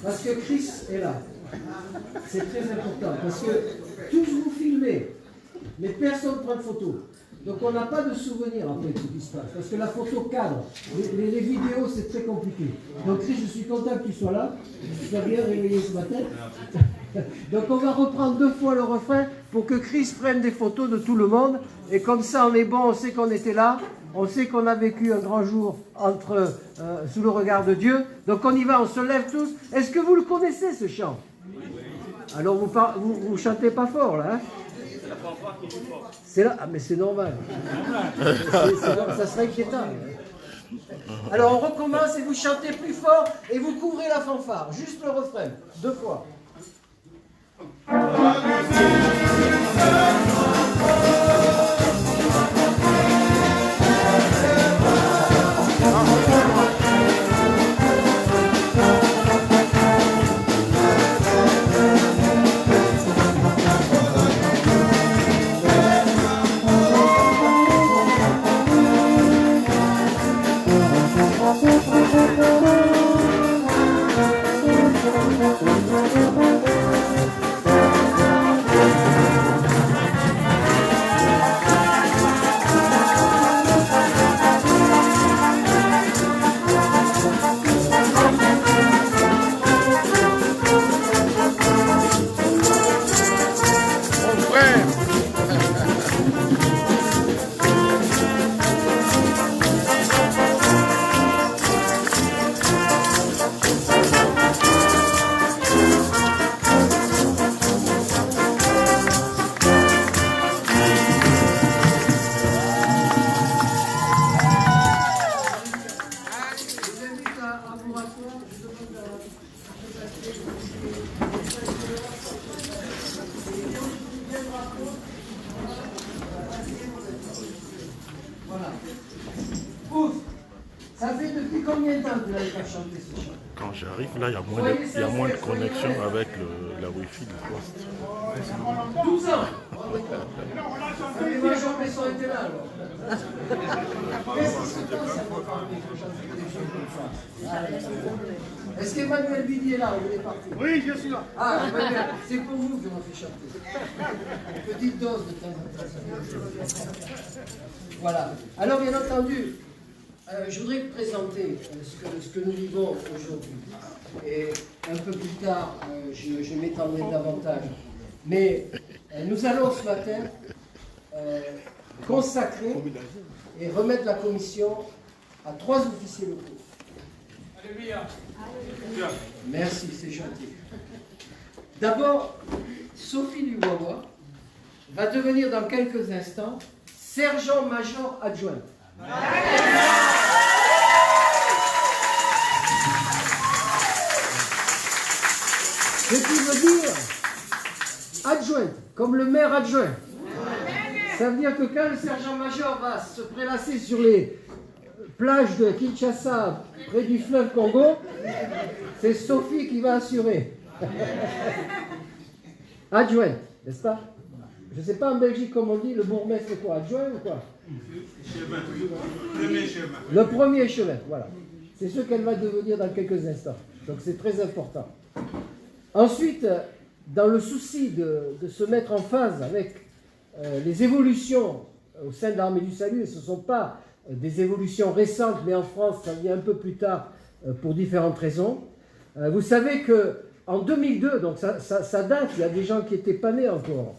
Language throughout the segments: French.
Parce que Christ est là. C'est très important. Parce que tous vous filmez, mais personne ne prend de photo. Donc on n'a pas de souvenir après de ce qui se passe. Parce que la photo cadre. Les vidéos, c'est très compliqué. Donc Christ, je suis content que tu sois là. Tu sois bien réveillé ce matin. Donc on va reprendre 2 fois le refrain pour que Christ prenne des photos de tout le monde. Et comme ça, on est bon, on sait qu'on était là. On sait qu'on a vécu un grand jour sous le regard de Dieu. Donc on y va, on se lève tous. Est-ce que vous le connaissez, ce chant? Alors vous chantez pas fort, là. Hein? C'est là. Ah, mais c'est normal. Ça serait inquiétant. Alors on recommence et vous chantez plus fort et vous couvrez la fanfare. Juste le refrain. 2 fois. Voilà. Ouf. Ça fait depuis combien de temps que vous n'avez pas chanté ce chant? Quand j'arrive, là, il y a moins de connexion avec la Wi-Fi du poste. 12 ans. Les majors sont été là, alors. Qu'est-ce qui se passe? Est-ce qu'Emmanuel Bidi est là? Il est parti. Oui, je suis là. Ah, Emmanuel, c'est pour vous que l'on fait chanter. Une petite dose de temps en temps. Voilà. Alors, bien entendu, je voudrais vous présenter ce que nous vivons aujourd'hui. Et un peu plus tard, je m'étendrai davantage. Mais nous allons ce matin consacrer et remettre la commission à 3 officiers locaux. Alléluia. Merci, c'est gentil. D'abord, Sophie Luwawa va devenir dans quelques instants sergent-major adjointe. Ce qui veut dire adjointe, comme le maire adjoint. Ça veut dire que quand le sergent-major va se prélasser sur les plages de Kinshasa, près du fleuve Congo, c'est Sophie qui va assurer. Adjointe, n'est-ce pas? Je ne sais pas en Belgique comment on dit, le bourgmestre c'est quoi? Adjoint ou quoi? Le premier chemin, voilà. C'est ce qu'elle va devenir dans quelques instants. Donc c'est très important. Ensuite, dans le souci de se mettre en phase avec les évolutions au sein de l'Armée du Salut, et ce ne sont pas des évolutions récentes, mais en France, ça vient un peu plus tard pour différentes raisons. Vous savez qu'en 2002, donc ça date, il y a des gens qui n'étaient pas nés encore,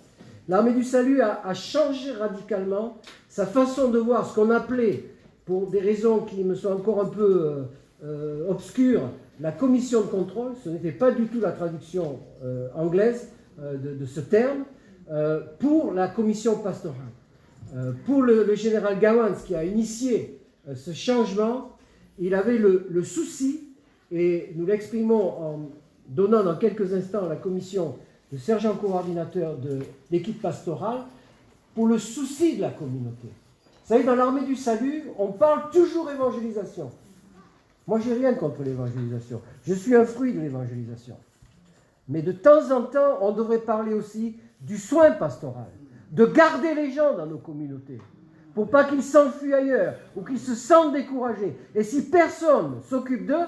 l'Armée du Salut a changé radicalement sa façon de voir ce qu'on appelait, pour des raisons qui me sont encore un peu obscures, la commission de contrôle. Ce n'était pas du tout la traduction anglaise de ce terme, pour la commission pastorale. Pour le général Gowans, qui a initié ce changement, il avait le souci, et nous l'exprimons en donnant dans quelques instants à la commission de sergent coordinateur de l'équipe pastorale pour le souci de la communauté. Vous savez, dans l'armée du salut, on parle toujours évangélisation. Moi, j'ai rien contre l'évangélisation. Je suis un fruit de l'évangélisation. Mais de temps en temps, on devrait parler aussi du soin pastoral, de garder les gens dans nos communautés, pour pas qu'ils s'enfuient ailleurs ou qu'ils se sentent découragés. Et si personne s'occupe d'eux,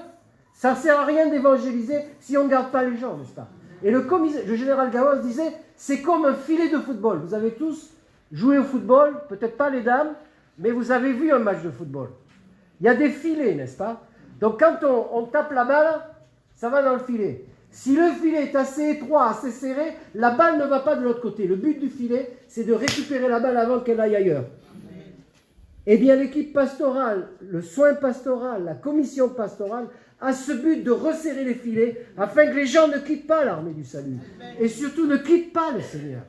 ça ne sert à rien d'évangéliser si on ne garde pas les gens, n'est-ce pas? Et le général Gawaz disait, c'est comme un filet de football. Vous avez tous joué au football, peut-être pas les dames, mais vous avez vu un match de football. Il y a des filets, n'est-ce pas? Donc quand on tape la balle, ça va dans le filet. Si le filet est assez étroit, assez serré, la balle ne va pas de l'autre côté. Le but du filet, c'est de récupérer la balle avant qu'elle aille ailleurs. Eh bien, l'équipe pastorale, le soin pastoral, la commission pastorale, a ce but de resserrer les filets afin que les gens ne quittent pas l'armée du salut. Et surtout, ne quittent pas le Seigneur.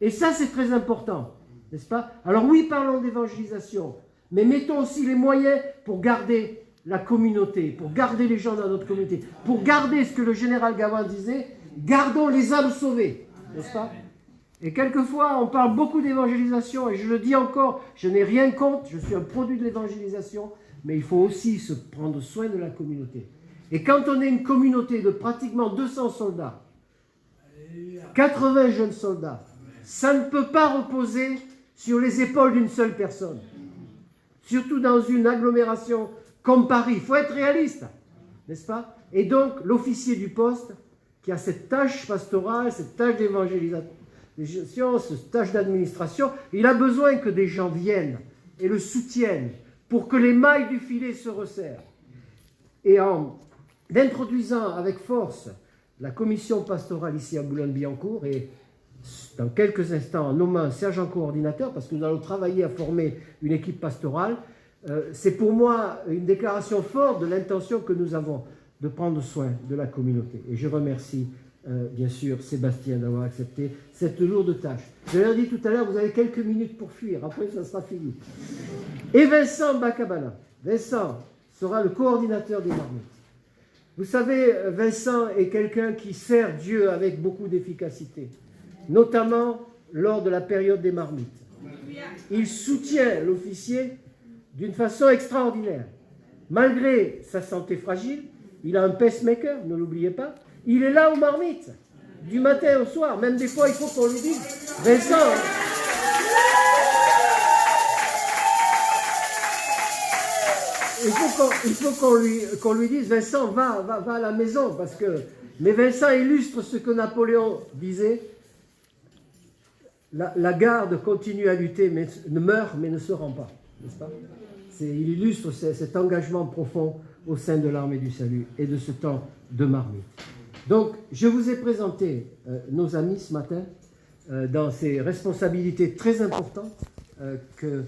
Et ça, c'est très important, n'est-ce pas? Alors oui, parlons d'évangélisation, mais mettons aussi les moyens pour garder la communauté, pour garder les gens dans notre communauté, pour garder ce que le général Gawaz disait, gardons les âmes sauvées, n'est-ce pas? Et quelquefois, on parle beaucoup d'évangélisation, et je le dis encore, je n'ai rien contre, je suis un produit de l'évangélisation, mais il faut aussi se prendre soin de la communauté. Et quand on est une communauté de pratiquement 200 soldats, 80 jeunes soldats, ça ne peut pas reposer sur les épaules d'une seule personne. Surtout dans une agglomération comme Paris. Il faut être réaliste, n'est-ce pas? Et donc, l'officier du poste, qui a cette tâche pastorale, cette tâche d'évangélisation, cette tâche d'administration, il a besoin que des gens viennent et le soutiennent pour que les mailles du filet se resserrent. Et en introduisant avec force la commission pastorale ici à Boulogne-Billancourt, et dans quelques instants en nommant un sergent coordinateur, parce que nous allons travailler à former une équipe pastorale, c'est pour moi une déclaration forte de l'intention que nous avons de prendre soin de la communauté. Et je remercie bien sûr Sébastien d'avoir accepté cette lourde tâche. Je l'ai dit tout à l'heure, vous avez quelques minutes pour fuir, après ça sera fini. Et Vincent Bakabala. Vincent sera le coordinateur des marmites. Vous savez, Vincent est quelqu'un qui sert Dieu avec beaucoup d'efficacité, notamment lors de la période des marmites. Il soutient l'officier d'une façon extraordinaire. Malgré sa santé fragile, il a un pacemaker, ne l'oubliez pas. Il est là aux marmites, du matin au soir. Même des fois, il faut qu'on lui dise, Vincent, il faut qu'on lui dise, Vincent, va à la maison. Parce que... Mais Vincent illustre ce que Napoléon disait, la garde continue à lutter, mais ne meurt, mais ne se rend pas. N'est-ce pas? Il illustre cet engagement profond au sein de l'armée du salut et de ce temps de marmite. Donc, je vous ai présenté nos amis ce matin dans ces responsabilités très importantes que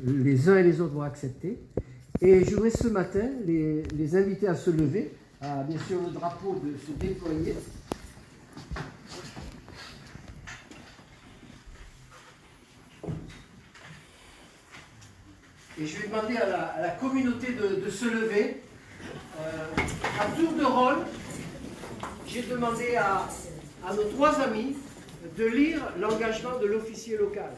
les uns et les autres vont accepter. Et je voudrais ce matin les inviter à se lever, à bien sûr le drapeau de se déployer. Et je vais demander à la communauté de se lever. À tour de rôle, j'ai demandé à nos trois amis de lire l'engagement de l'officier local.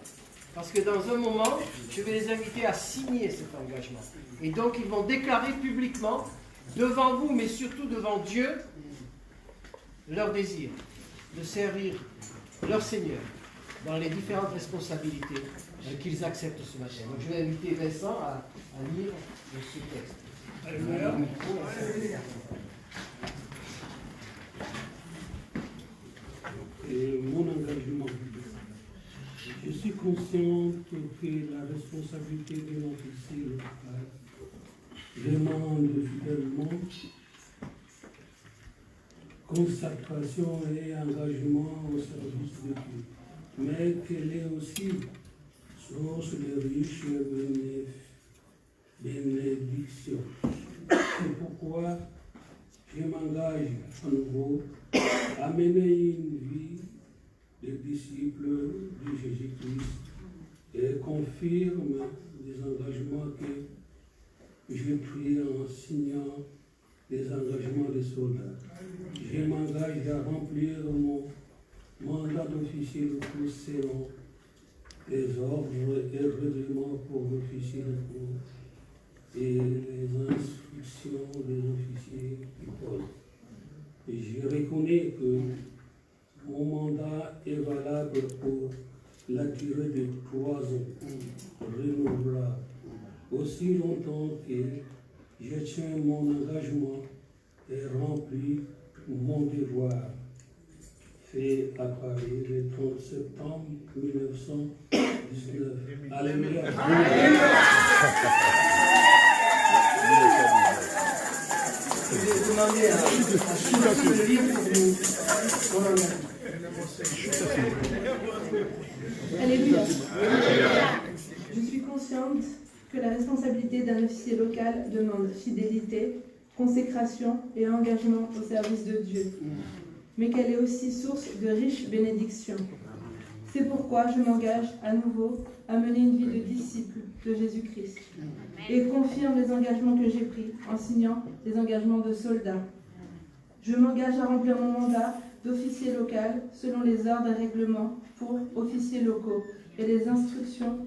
Parce que dans un moment, je vais les inviter à signer cet engagement. Et donc, ils vont déclarer publiquement, devant vous, mais surtout devant Dieu, leur désir de servir leur Seigneur dans les différentes responsabilités qu'ils acceptent ce matin. Donc, je vais inviter Vincent à lire ce texte. Et mon engagement. Je suis conscient que la responsabilité de l'officier local demande fidèlement consacration et engagement au service de Dieu, mais qu'elle est aussi source de riches bénédictions. C'est pourquoi je m'engage à nouveau à mener une vie de disciple de Jésus-Christ et confirme les engagements que j'ai pris en signant les engagements des soldats. Je m'engage à remplir mon mandat d'officier locaux selon les ordres et règlements pour l'officier locaux et les instructions des officiers du poste. Et je reconnais que mon mandat est valable pour la durée de 3 ans, renouvelable, aussi longtemps que je tiens mon engagement et remplis mon devoir. Fait à Paris le 30 septembre 1919. Alléluia. Je vais demander à Sophie de lire pour nous son engagement. Alléluia. Je suis consciente que la responsabilité d'un officier local demande fidélité, consécration et engagement au service de Dieu, mais qu'elle est aussi source de riches bénédictions. C'est pourquoi je m'engage à nouveau à mener une vie de disciple de Jésus-Christ et confirme les engagements que j'ai pris en signant les engagements de soldat. Je m'engage à remplir mon mandat d'officier local selon les ordres et règlements pour officiers locaux et les instructions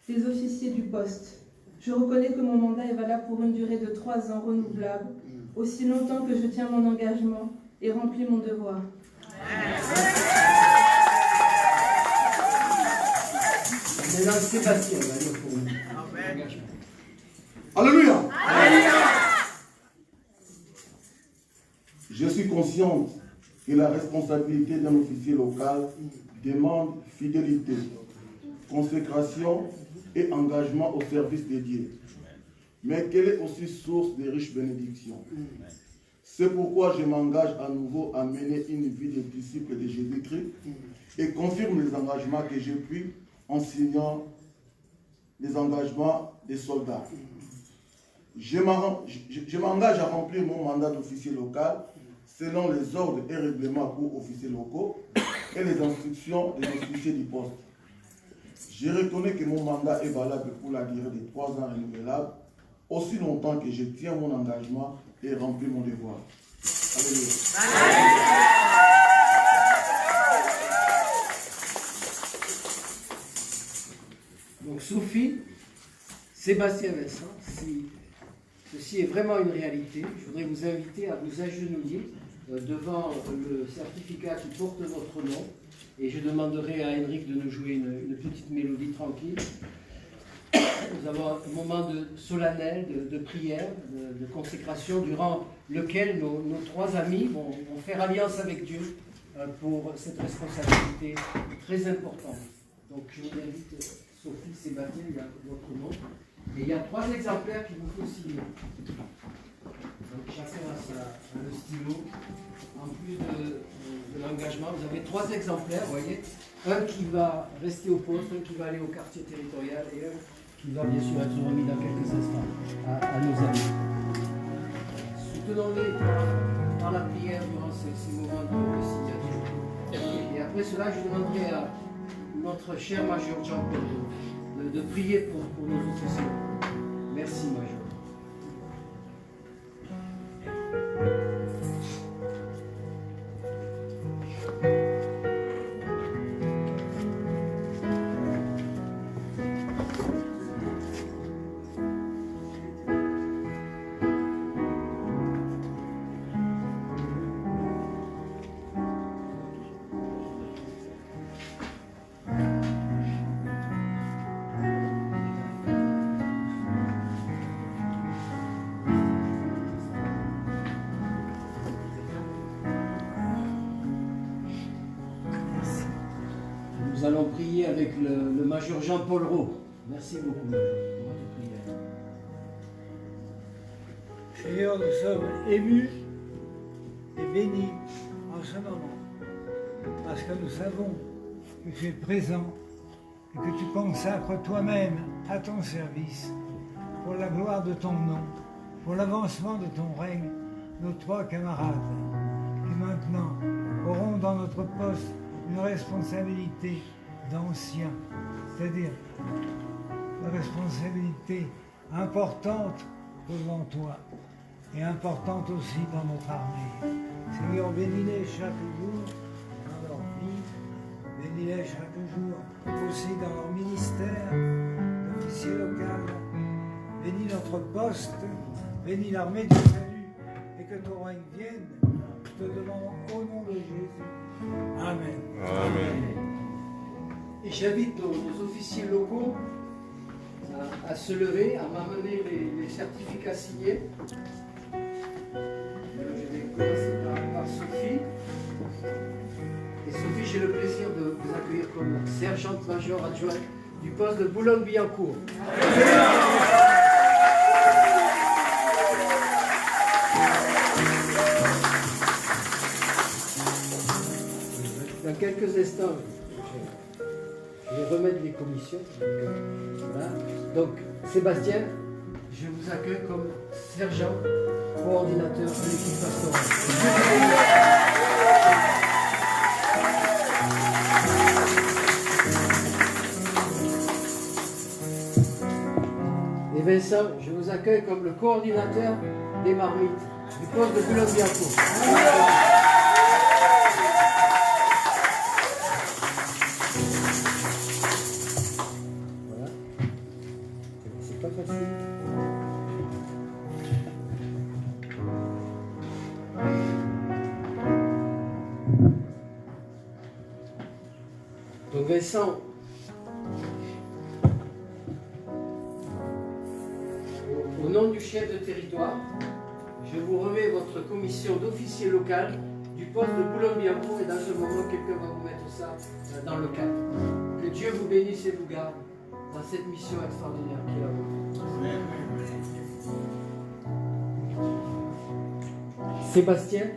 des officiers du poste. Je reconnais que mon mandat est valable pour une durée de 3 ans renouvelable, aussi longtemps que je tiens mon engagement et remplis mon devoir. Maintenant, Sébastien va lire pour nous. Alléluia. Je suis consciente que la responsabilité d'un officier local demande fidélité, consécration et engagement au service de Dieu, mais qu'elle est aussi source de riches bénédictions. C'est pourquoi je m'engage à nouveau à mener une vie de disciple de Jésus-Christ et confirme les engagements que j'ai pris en signant les engagements des soldats. Je m'engage à remplir mon mandat d'officier local selon les ordres et règlements pour officiers locaux et les instructions des officiers du poste. Je reconnais que mon mandat est valable pour la durée de 3 ans renouvelable, aussi longtemps que je tiens mon engagement et remplis mon devoir. Alléluia. Donc Sophie, Sébastien Vincent, si ceci est vraiment une réalité, je voudrais vous inviter à vous agenouiller devant le certificat qui porte votre nom et je demanderai à Henrik de nous jouer une petite mélodie tranquille. Nous avons un moment solennel de prière, de consécration, durant lequel nos 3 amis vont faire alliance avec Dieu pour cette responsabilité très importante. Donc je vous invite, Sophie, Sébastien, il y a votre nom. Et il y a 3 exemplaires qu'il vous faut signer. Donc chacun a le stylo. En plus de l'engagement, vous avez 3 exemplaires, vous voyez. Un qui va rester au poste, un qui va aller au quartier territorial et un qui va bien sûr être remis dans quelques instants à nos amis. Soutenons-les par la prière durant ces moments de signature. Et après cela, je demanderai à notre cher Major Jean-Paul de prier pour nos officiers. Merci, Major. Nous allons prier avec le Major Jean-Paul Roux. Merci beaucoup, Major, pour votre prière. Seigneur, nous sommes émus et bénis en ce moment, parce que nous savons que tu es présent et que tu consacres toi-même à ton service, pour la gloire de ton nom, pour l'avancement de ton règne, nos 3 camarades, qui maintenant auront dans notre poste une responsabilité d'anciens, c'est-à-dire une responsabilité importante devant toi et importante aussi dans notre armée. Seigneur, bénis-les chaque jour dans leur vie bénis-les chaque jour, aussi dans leur ministère d'officier local. Bénis notre poste, bénis l'armée du salut, et que ton règne vienne. Je te demande au nom de Jésus. Amen. Amen. Et j'invite nos officiers locaux à se lever, à m'amener les certificats signés. Je vais commencer par Sophie. Et Sophie, j'ai le plaisir de vous accueillir comme sergente-major adjointe du poste de Boulogne-Billancourt. Dans quelques instants, je vais remettre les commissions. Voilà. Donc, Sébastien, je vous accueille comme sergent coordinateur de l'équipe pastorale. Et Vincent, je vous accueille comme le coordinateur des marmites du poste de Boulogne-Billancourt. Voilà. C'est pas facile. Donc Vincent, au nom du chef de territoire, je vous remets votre commission d'officier local du poste de Boulogne-Billancourt et dans ce moment, quelqu'un va vous mettre ça dans le cadre. Que Dieu vous bénisse et vous garde dans cette mission extraordinaire qui est la vôtre. Sébastien,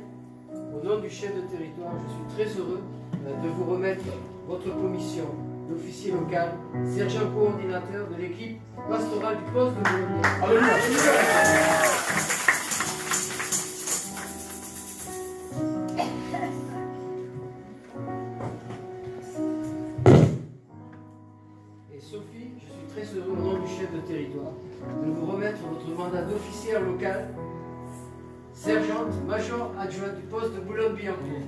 au nom du chef de territoire, je suis très heureux de vous remettre votre commission d'officier local, sergent coordinateur de l'équipe pastorale du poste de Boulogne-Billancourt. Alléluia. Et Sophie, je suis très heureux au nom du chef de territoire de vous remettre votre mandat d'officière local, sergente major adjointe du poste de Boulogne-Billancourt.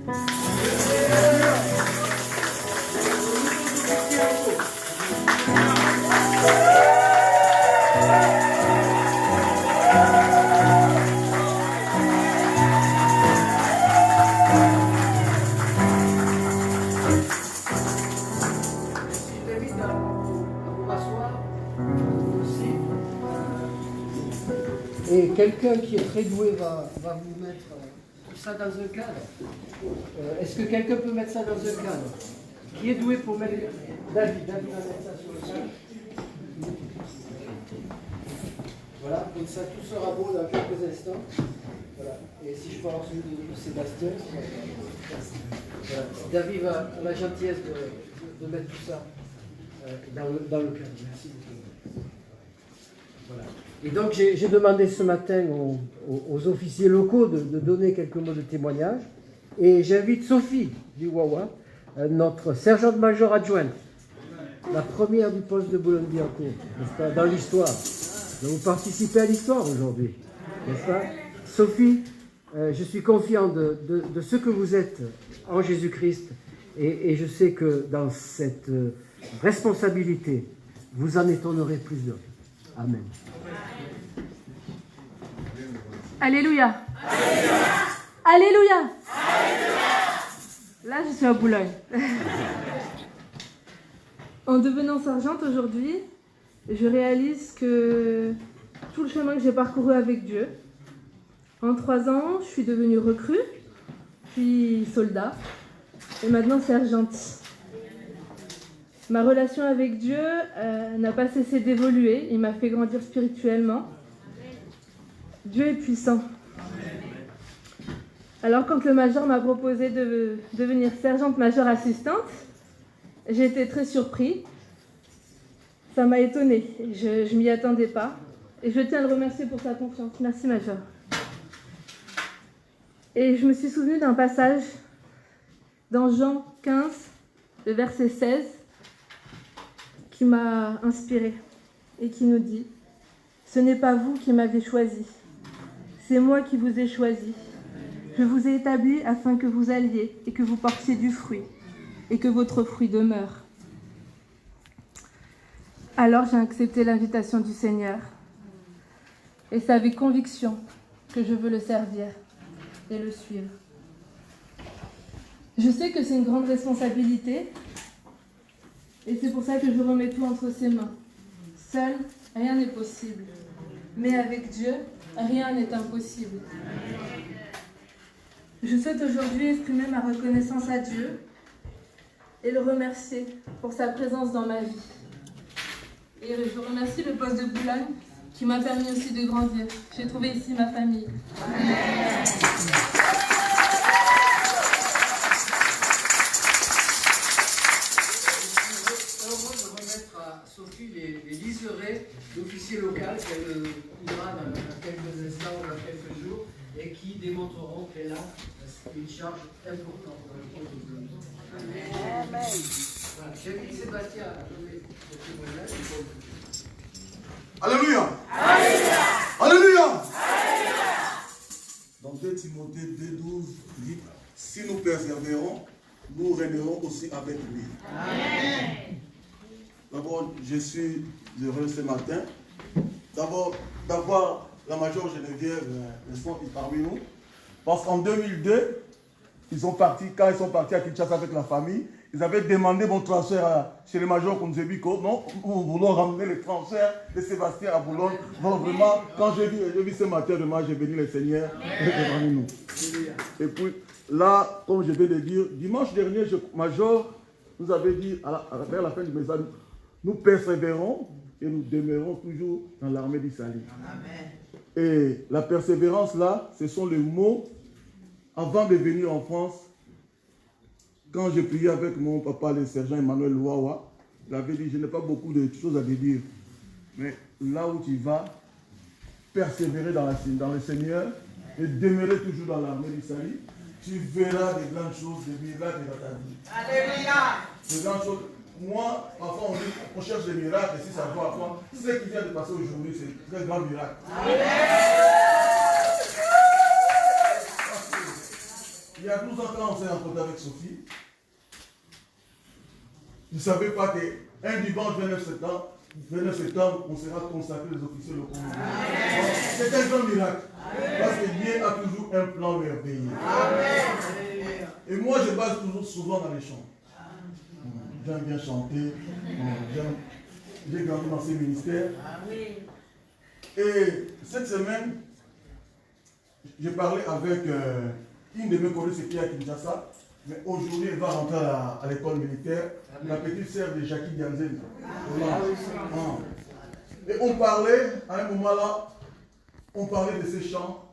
Et quelqu'un qui est très doué va vous mettre tout ça dans un cadre. Est-ce que quelqu'un peut mettre ça dans un cadre? Qui est doué pour mettre... David va mettre ça sur le cadre. Voilà, comme ça tout sera beau dans quelques instants. Voilà. Et si je peux avoir celui de Sébastien. Voilà. David a la gentillesse de mettre tout ça dans le cadre. Merci beaucoup. Voilà. Et donc j'ai demandé ce matin aux officiers locaux de donner quelques mots de témoignage. Et j'invite Sophie du Wawa, notre sergente-major adjointe, la première du poste de Boulogne-Billancourt, n'est-ce pas, dans l'histoire. Donc vous participez à l'histoire aujourd'hui, n'est-ce pas? Sophie, je suis confiant de ce que vous êtes en Jésus-Christ et je sais que dans cette responsabilité, vous en étonnerez plus d'autres. Amen. Alléluia. Alléluia. Là, je suis à Boulogne. En devenant sergente aujourd'hui, je réalise que tout le chemin que j'ai parcouru avec Dieu, en 3 ans, je suis devenue recrue, puis soldat, et maintenant sergente. Ma relation avec Dieu n'a pas cessé d'évoluer, il m'a fait grandir spirituellement. Dieu est puissant. Alors quand le major m'a proposé de devenir sergente-major assistante, j'ai été très surpris. Ça m'a étonnée, je ne m'y attendais pas. Et je tiens à le remercier pour sa confiance. Merci major. Et je me suis souvenue d'un passage dans Jean 15, le verset 16, qui m'a inspirée et qui nous dit « Ce n'est pas vous qui m'avez choisi, c'est moi qui vous ai choisi. Je vous ai établi afin que vous alliez et que vous portiez du fruit, et que votre fruit demeure. Alors j'ai accepté l'invitation du Seigneur et c'est avec conviction que je veux le servir et le suivre. Je sais que c'est une grande responsabilité et c'est pour ça que je remets tout entre ses mains. Seul, rien n'est possible. Mais avec Dieu, rien n'est impossible. Je souhaite aujourd'hui exprimer ma reconnaissance à Dieu et le remercier pour sa présence dans ma vie. Et je remercie le poste de Boulogne qui m'a permis aussi de grandir. J'ai trouvé ici ma famille. Amen. Sophie les liserés d'officier local qu'elle coudra dans quelques instants ou dans quelques jours et qui démontreront qu'elle a une charge importante dans le compte de Dieu. Amen. Voilà. J'invite Sébastien à donner ce témoignage. Alléluia. Alléluia. Alléluia. Dans 2 Timothée 2,12 dit, si nous persévérons, nous régnerons aussi avec lui. Amen. D'abord, je suis heureux ce matin. D'abord, d'avoir la majeure Geneviève parmi nous. Parce qu'en 2002, quand ils sont partis à Kinshasa avec la famille, ils avaient demandé mon transfert chez le major Kunzebiko. Non, nous voulons ramener le transfert de Sébastien à Boulogne. Donc vraiment, quand j'ai vu ce matin, vraiment, j'ai béni le Seigneur parmi nous. Et puis là, comme je vais le dire, dimanche dernier, major nous avait dit, vers la fin du message, nous persévérons et nous demeurons toujours dans l'armée d'Israël. Et la persévérance là, ce sont les mots avant de venir en France. Quand j'ai prié avec mon papa, le sergent Emmanuel Louawa, il avait dit, je n'ai pas beaucoup de choses à te dire. Mais là où tu vas, persévérer dans le Seigneur et demeurer toujours dans l'armée d'Israël, tu verras des grandes choses, des miracles dans ta vie. Alléluia! Des grandes choses. Moi, parfois on cherche des miracles, et si ça va à quoi, ce qui vient de passer aujourd'hui, c'est un très grand miracle. Amen. Il y a 12 ans, quand on s'est rencontré avec Sophie, je ne savais pas qu'un dimanche 29 septembre, on sera consacré les officiers locaux. C'est un grand miracle. Parce que Dieu a toujours un plan merveilleux. Amen. Et moi, je base toujours souvent dans les chants. J'aime bien chanter. J'ai grandi dans ces ministères. Et cette semaine, j'ai parlé avec une de mes collègues qui est à Kinshasa. Mais aujourd'hui, elle va rentrer à l'école militaire. La petite sœur de Jackie Dianzen. Et on parlait, à un moment là, on parlait de ces chants.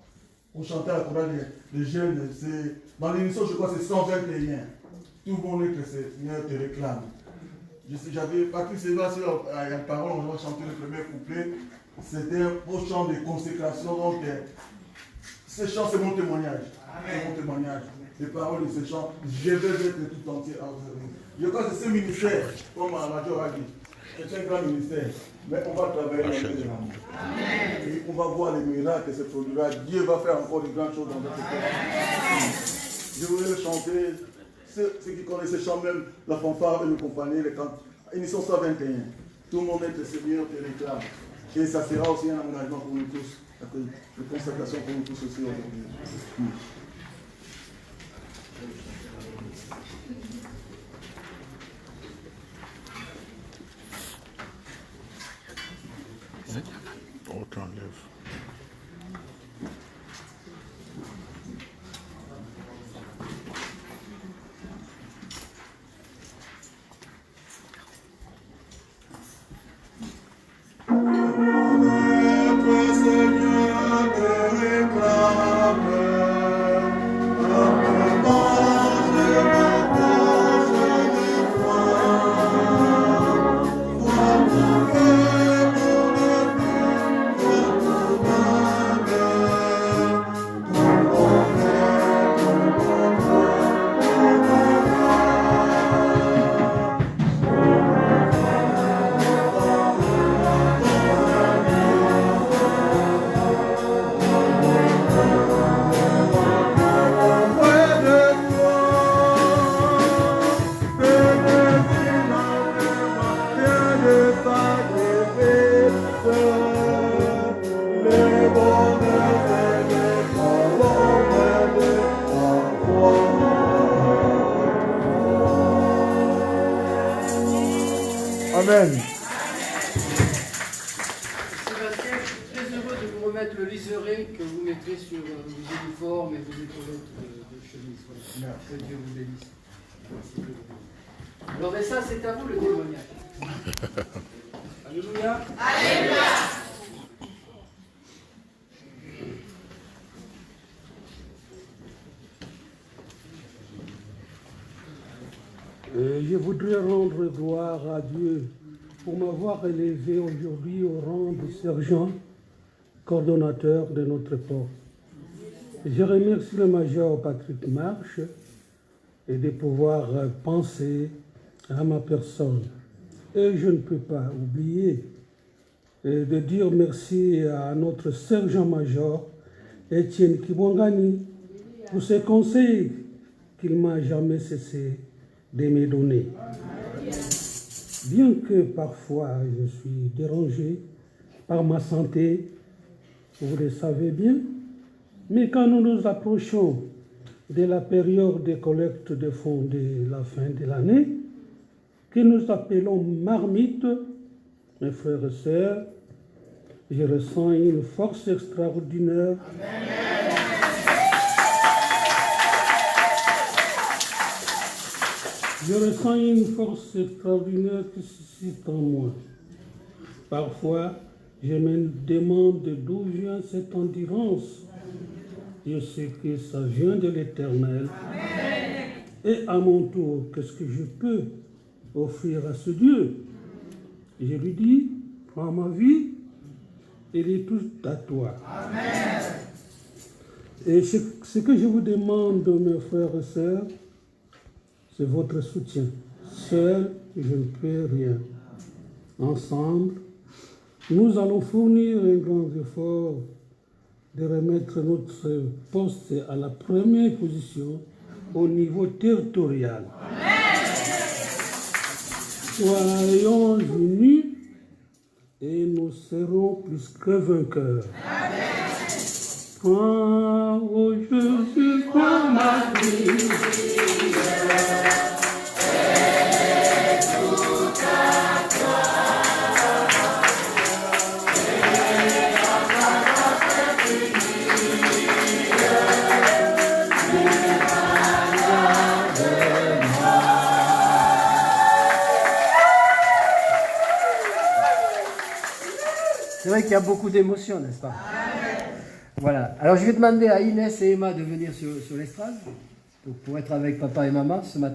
On chantait à la chorale des jeunes. Dans l'émission, je crois que c'est 121. Tout le monde que le Seigneur te réclame. J'avais Patrick Sévas sur la parole, on va chanter le premier couplet. C'était un beau chant de consécration. Donc, ce chant, c'est mon témoignage. C'est mon témoignage. Les paroles de ce chant, je vais être tout entier à vous. Je crois que c'est ce ministère, comme la major a dit. C'est un grand ministère. Mais on va travailler dans le monde. Et on va voir les miracles que se produira. Dieu va faire encore de grandes choses dans notre pays. Je voulais le chanter. Ceux qui connaissent ce chant, même la fanfare et le compagnie, les cantes. Émission 121. Tout le monde est le Seigneur te réclame. Et ça sera aussi un engagement pour nous tous. Une consécration pour nous tous aussi aujourd'hui. On t'enlève. Oh, Amen. Sébastien, je suis très heureux de vous remettre le liseré que vous mettrez sur vos uniformes et vos épaulettes de chemise. Voilà. Que Dieu vous bénisse. Alors, et ça, c'est à vous le témoignage. Alléluia. Alléluia. Je voudrais rendre gloire à Dieu pour m'avoir élevé aujourd'hui au rang de sergent coordonnateur de notre port. Je remercie le major Patrick Marche et de pouvoir penser à ma personne. Et je ne peux pas oublier de dire merci à notre sergent-major Étienne Kibongani pour ses conseils qu'il ne m'a jamais cessé de me donner. Bien que parfois je suis dérangé par ma santé, vous le savez bien, mais quand nous nous approchons de la période de collecte de fonds de la fin de l'année, que nous appelons marmite, mes frères et sœurs, je ressens une force extraordinaire. Je ressens une force extraordinaire qui suscite en moi. Parfois, je me demande d'où vient cette endurance. Je sais que ça vient de l'Éternel. Et à mon tour, qu'est-ce que je peux offrir à ce Dieu? Je lui dis, prends ma vie, elle est toute à toi. Amen. Et ce que je vous demande, mes frères et sœurs, c'est votre soutien. Seul, je ne peux rien. Ensemble, nous allons fournir un grand effort de remettre notre poste à la première position au niveau territorial. Amen. Soyons unis et nous serons plus que vainqueurs. Amen. Oh Jésus, prends ma vie. C'est vrai qu'il y a beaucoup d'émotions, n'est-ce pas? Voilà. Alors je vais demander à Inès et Emma de venir sur l'estrade pour être avec papa et maman ce matin.